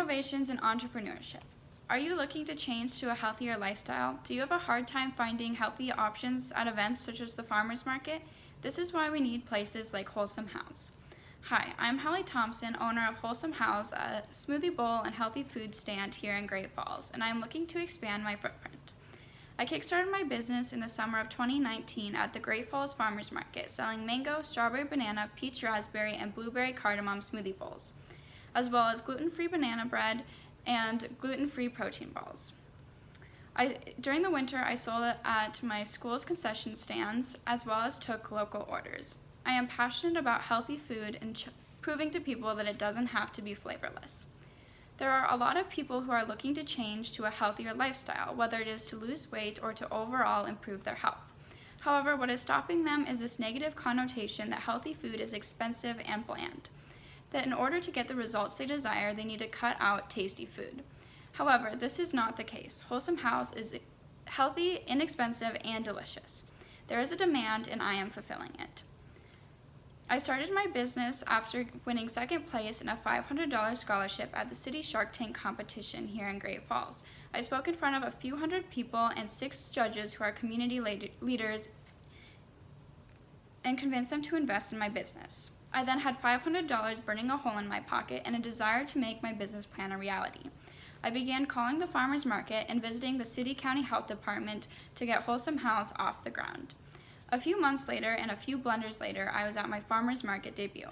Innovations in entrepreneurship. Are you looking to change to a healthier lifestyle? Do you have a hard time finding healthy options at events such as the farmers market? This is why we need places like Wholesome Hal's. Hi, I'm Hallie Thompson, owner of Wholesome Hal's, a smoothie bowl and healthy food stand here in Great Falls, and I am looking to expand my footprint. I kickstarted my business in the summer of 2019 at the Great Falls Farmers Market, selling mango, strawberry banana, peach raspberry, and blueberry cardamom smoothie bowls, as well as gluten-free banana bread and gluten-free protein balls. During the winter, I sold it at my school's concession stands, as well as took local orders. I am passionate about healthy food and proving to people that it doesn't have to be flavorless. There are a lot of people who are looking to change to a healthier lifestyle, whether it is to lose weight or to overall improve their health. However, what is stopping them is this negative connotation that healthy food is expensive and bland, that in order to get the results they desire, they need to cut out tasty food. However, this is not the case. Wholesome Hal's is healthy, inexpensive, and delicious. There is a demand, and I am fulfilling it. I started my business after winning second place in a $500 scholarship at the City Shark Tank competition here in Great Falls. I spoke in front of a few hundred people and 6 judges who are community leaders and convinced them to invest in my business. I then had $500 burning a hole in my pocket and a desire to make my business plan a reality. I began calling the farmers market and visiting the City County Health Department to get Wholesome Hal's off the ground. A few months later and a few blunders later, I was at my farmers market debut.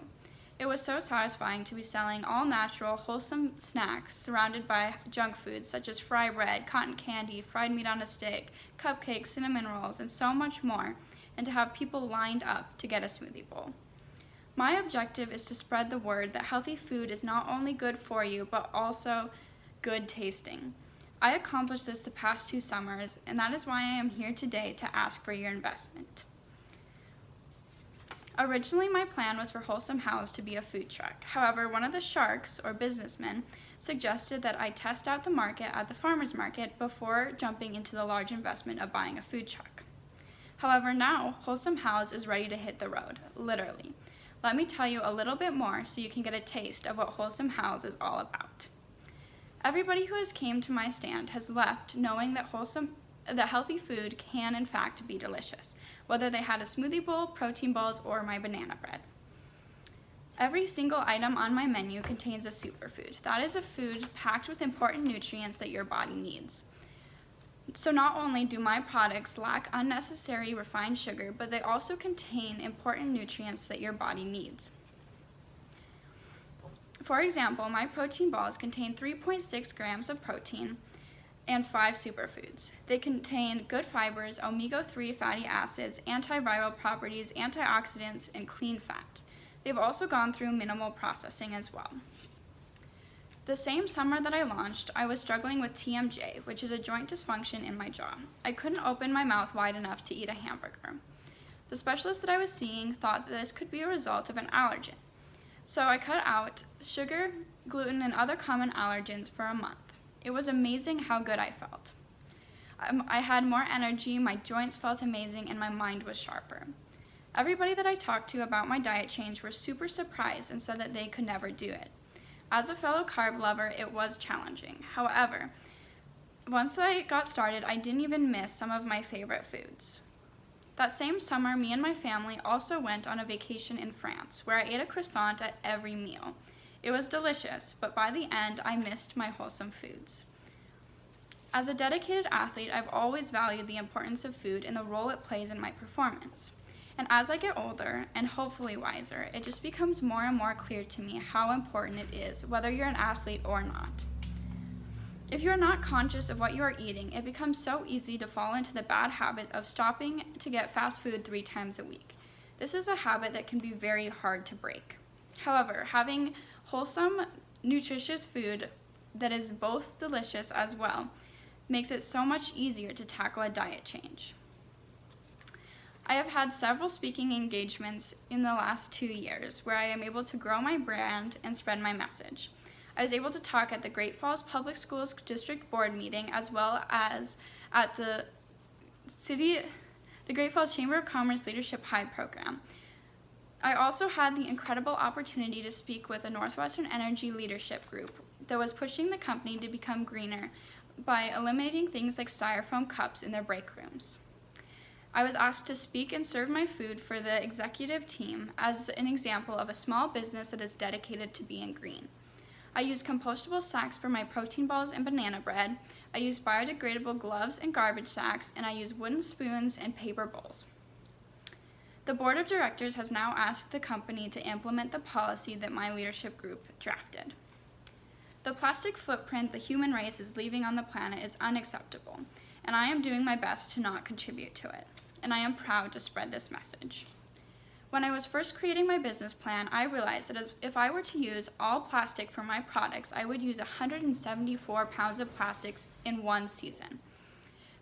It was so satisfying to be selling all natural, wholesome snacks surrounded by junk foods such as fry bread, cotton candy, fried meat on a stick, cupcakes, cinnamon rolls, and so much more, and to have people lined up to get a smoothie bowl. My objective is to spread the word that healthy food is not only good for you, but also good tasting. I accomplished this the past 2 summers, and that is why I am here today to ask for your investment. Originally, my plan was for Wholesome Hal's to be a food truck. However, one of the sharks, or businessmen, suggested that I test out the market at the farmers market before jumping into the large investment of buying a food truck. However, now Wholesome Hal's is ready to hit the road, literally. Let me tell you a little bit more so you can get a taste of what Wholesome Hal's is all about. Everybody who has came to my stand has left knowing that healthy food can in fact be delicious, whether they had a smoothie bowl, protein balls, or my banana bread. Every single item on my menu contains a superfood. That is a food packed with important nutrients that your body needs. So not only do my products lack unnecessary refined sugar, but they also contain important nutrients that your body needs. For example, my protein balls contain 3.6 grams of protein and 5 superfoods. They contain good fibers, omega-3 fatty acids, antiviral properties, antioxidants, and clean fat. They've also gone through minimal processing as well. The same summer that I launched, I was struggling with TMJ, which is a joint dysfunction in my jaw. I couldn't open my mouth wide enough to eat a hamburger. The specialist that I was seeing thought that this could be a result of an allergen. So I cut out sugar, gluten, and other common allergens for a month. It was amazing how good I felt. I had more energy, my joints felt amazing, and my mind was sharper. Everybody that I talked to about my diet change were super surprised and said that they could never do it. As a fellow carb lover, it was challenging. However, once I got started, I didn't even miss some of my favorite foods. That same summer, me and my family also went on a vacation in France, where I ate a croissant at every meal. It was delicious, but by the end, I missed my wholesome foods. As a dedicated athlete, I've always valued the importance of food and the role it plays in my performance. And as I get older, and hopefully wiser, it just becomes more and more clear to me how important it is, whether you're an athlete or not. If you're not conscious of what you are eating, it becomes so easy to fall into the bad habit of stopping to get fast food 3 times a week. This is a habit that can be very hard to break. However, having wholesome, nutritious food that is both delicious as well makes it so much easier to tackle a diet change. I have had several speaking engagements in the last 2 years where I am able to grow my brand and spread my message. I was able to talk at the Great Falls Public Schools District Board meeting, as well as at the Great Falls Chamber of Commerce Leadership High program. I also had the incredible opportunity to speak with a Northwestern Energy Leadership Group that was pushing the company to become greener by eliminating things like styrofoam cups in their break rooms. I was asked to speak and serve my food for the executive team as an example of a small business that is dedicated to being green. I use compostable sacks for my protein balls and banana bread. I use biodegradable gloves and garbage sacks, and I use wooden spoons and paper bowls. The board of directors has now asked the company to implement the policy that my leadership group drafted. The plastic footprint the human race is leaving on the planet is unacceptable, and I am doing my best to not contribute to it, and I am proud to spread this message. When I was first creating my business plan, I realized that if I were to use all plastic for my products, I would use 174 pounds of plastics in one season.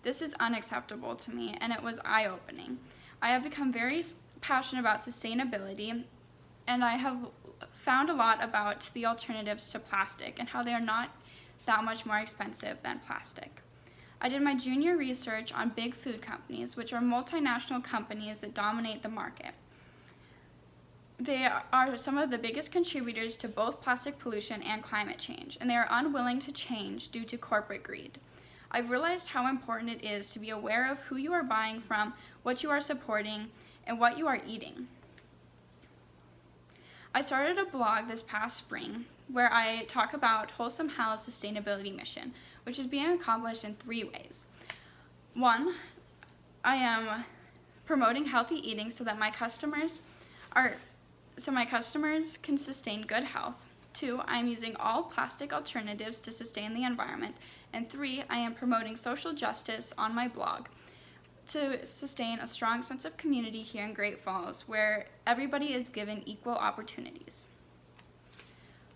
This is unacceptable to me, and it was eye-opening. I have become very passionate about sustainability, and I have found a lot about the alternatives to plastic and how they are not that much more expensive than plastic. I did my junior research on big food companies, which are multinational companies that dominate the market. They are some of the biggest contributors to both plastic pollution and climate change, and they are unwilling to change due to corporate greed. I've realized how important it is to be aware of who you are buying from, what you are supporting, and what you are eating. I started a blog this past spring where I talk about Wholesome Hal's sustainability mission, which is being accomplished in 3 ways. 1, I am promoting healthy eating so my customers can sustain good health. 2, I am using all plastic alternatives to sustain the environment. And 3, I am promoting social justice on my blog to sustain a strong sense of community here in Great Falls, where everybody is given equal opportunities.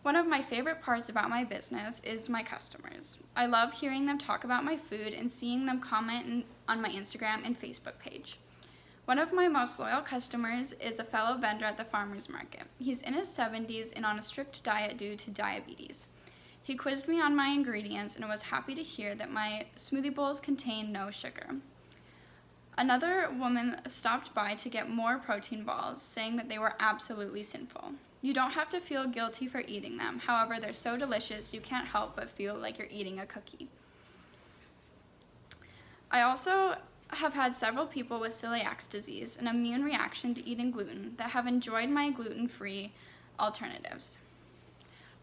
One of my favorite parts about my business is my customers. I love hearing them talk about my food and seeing them comment on my Instagram and Facebook page. One of my most loyal customers is a fellow vendor at the farmer's market. He's in his 70s and on a strict diet due to diabetes. He quizzed me on my ingredients and was happy to hear that my smoothie bowls contain no sugar. Another woman stopped by to get more protein balls, saying that they were absolutely sinful. You don't have to feel guilty for eating them. However, they're so delicious you can't help but feel like you're eating a cookie. I also have had several people with celiac disease, an immune reaction to eating gluten, that have enjoyed my gluten-free alternatives,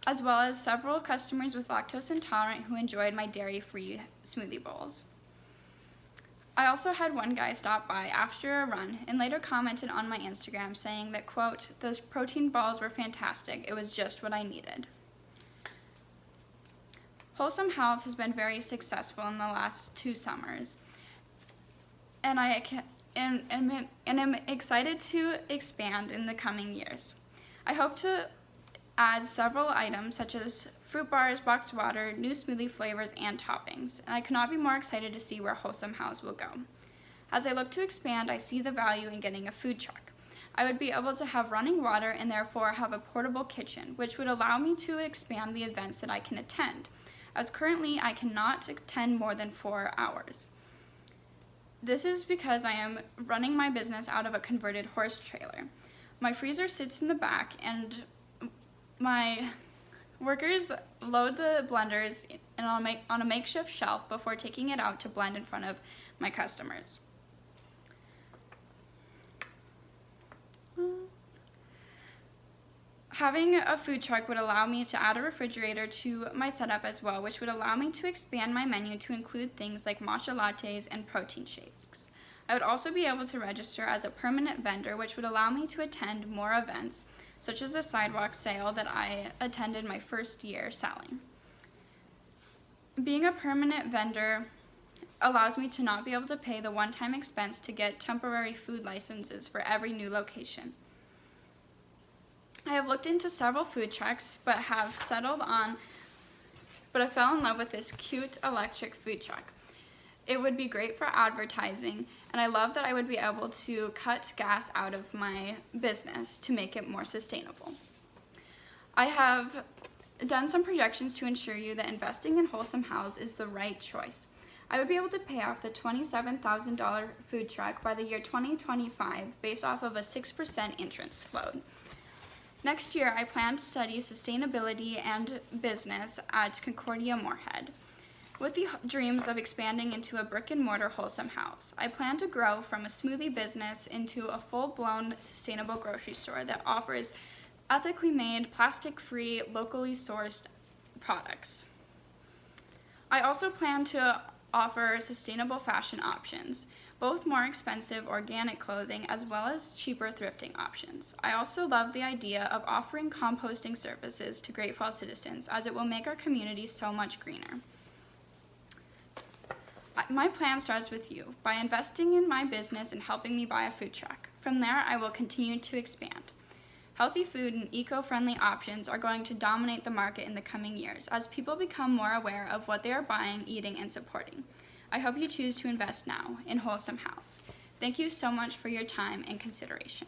as well as several customers with lactose intolerant who enjoyed my dairy-free smoothie bowls. I also had one guy stop by after a run and later commented on my Instagram saying that, quote, "Those protein balls were fantastic. It was just what I needed." Wholesome Hal's has been very successful in the last 2 summers, and I'm excited to expand in the coming years. I hope to add several items such as fruit bars, boxed water, new smoothie flavors, and toppings, and I could not be more excited to see where Wholesome Hal's will go. As I look to expand, I see the value in getting a food truck. I would be able to have running water and therefore have a portable kitchen, which would allow me to expand the events that I can attend, as currently I cannot attend more than 4 hours. This is because I am running my business out of a converted horse trailer. My freezer sits in the back, and my workers load the blenders on a makeshift shelf before taking it out to blend in front of my customers. Having a food truck would allow me to add a refrigerator to my setup as well, which would allow me to expand my menu to include things like matcha lattes and protein shakes. I would also be able to register as a permanent vendor, which would allow me to attend more events, such as a sidewalk sale that I attended my first year selling. Being a permanent vendor allows me to not be able to pay the one-time expense to get temporary food licenses for every new location. I have looked into several food trucks, but I fell in love with this cute electric food truck. It would be great for advertising, and I love that I would be able to cut gas out of my business to make it more sustainable. I have done some projections to ensure you that investing in Wholesome Hal's is the right choice. I would be able to pay off the $27,000 food truck by the year 2025 based off of a 6% interest load. Next year, I plan to study sustainability and business at Concordia Moorhead. With the dreams of expanding into a brick-and-mortar Wholesome House, I plan to grow from a smoothie business into a full-blown sustainable grocery store that offers ethically made, plastic-free, locally sourced products. I also plan to offer sustainable fashion options, both more expensive organic clothing as well as cheaper thrifting options. I also love the idea of offering composting services to Great Falls citizens, as it will make our community so much greener. My plan starts with you, by investing in my business and helping me buy a food truck. From there, I will continue to expand. Healthy food and eco-friendly options are going to dominate the market in the coming years as people become more aware of what they are buying, eating, and supporting. I hope you choose to invest now in Wholesome House. Thank you so much for your time and consideration.